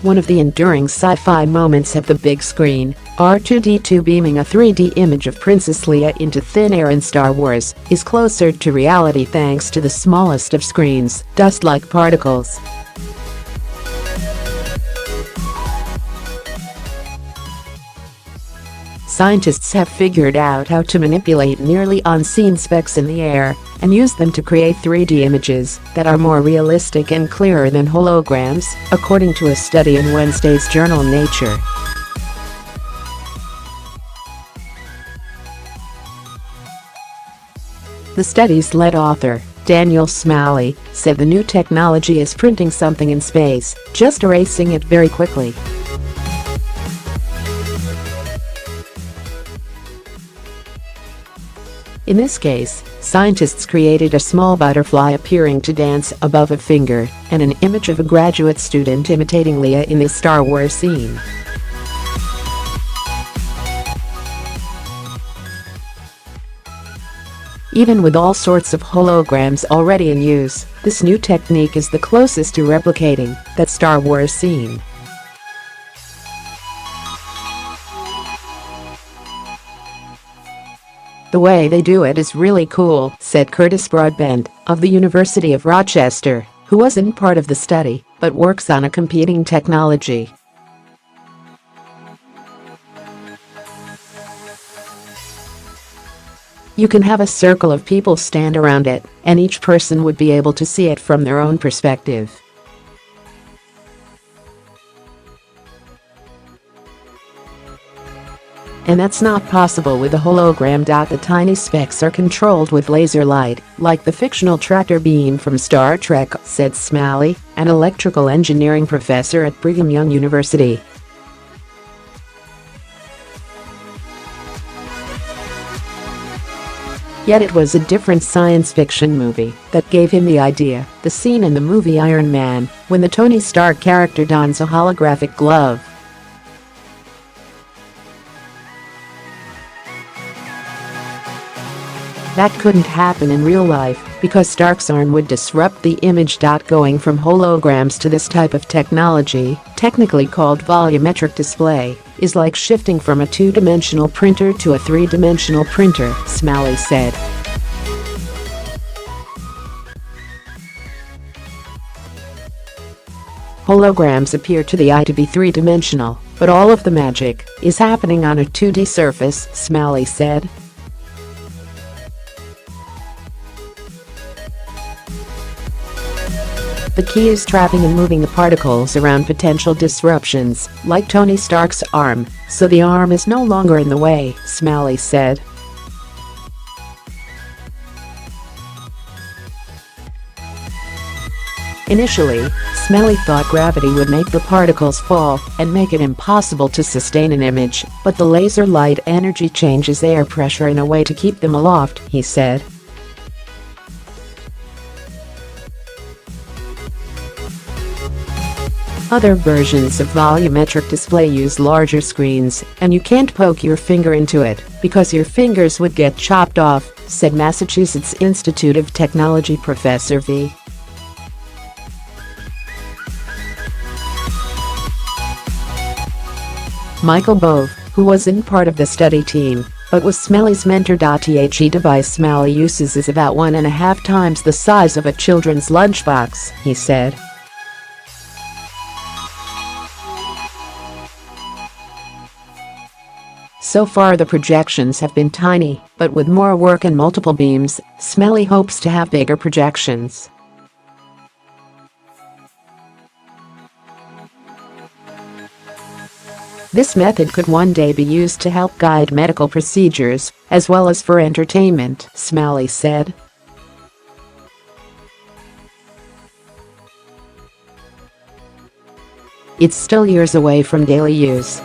one of the enduring sci-fi moments of the big screen, R2-D2 beaming a 3D image of Princess Leia into thin air in Star Wars, is closer to reality thanks to the smallest of screens, dust-like particles. Scientists have figured out how to manipulate nearly unseen specks in the air and use them to create 3D images that are more realistic and clearer than holograms, according to a study in Wednesday's journal Nature. The study's lead author, Daniel Smalley, said the new technology is printing something in space, just erasing it very quickly. In this case, scientists created a small butterfly appearing to dance above a finger and an image of a graduate student imitating Leia in the Star Wars scene. Even with all sorts of holograms already in use, this new technique is the closest to replicating that Star Wars scene. The way they do it is really cool, said Curtis Broadbent, of the University of Rochester, who wasn't part of the study, but works on a competing technology. You can have a circle of people stand around it, and each person would be able to see it from their own perspective. And that's not possible with a hologram. The tiny specks are controlled with laser light, like the fictional tractor beam from Star Trek, said Smalley, an electrical engineering professor at Brigham Young University. Yet it was a different science fiction movie that gave him the idea, the scene in the movie Iron Man, when the Tony Stark character dons a holographic glove. That couldn't happen in real life because Stark's arm would disrupt the image.Going from holograms. To this type of technology, technically called volumetric display, is like shifting from a two-dimensional printer to a three-dimensional printer, Smalley said. Holograms appear to the eye to be three-dimensional, but all of the magic is happening on a 2D surface, Smalley said. The key is trapping and moving the particles around potential disruptions, like Tony Stark's arm, so the arm is no longer in the way, Smalley said. Initially, Smalley thought gravity would make the particles fall and make it impossible to sustain an image, but the laser light energy changes air pressure in a way to keep them aloft, he said. Other versions of volumetric display use larger screens, and you can't poke your finger into it because your fingers would get chopped off, said Massachusetts Institute of Technology professor V. Michael Bove, who wasn't part of the study team, but was Smalley's mentor.The device Smalley uses is about 1.5 times the size of a children's lunchbox, he said. So far the projections have been tiny, but with more work and multiple beams, Smalley hopes to have bigger projections. This method could one day be used to help guide medical procedures, as well as for entertainment, Smalley said. It's still years away from daily use.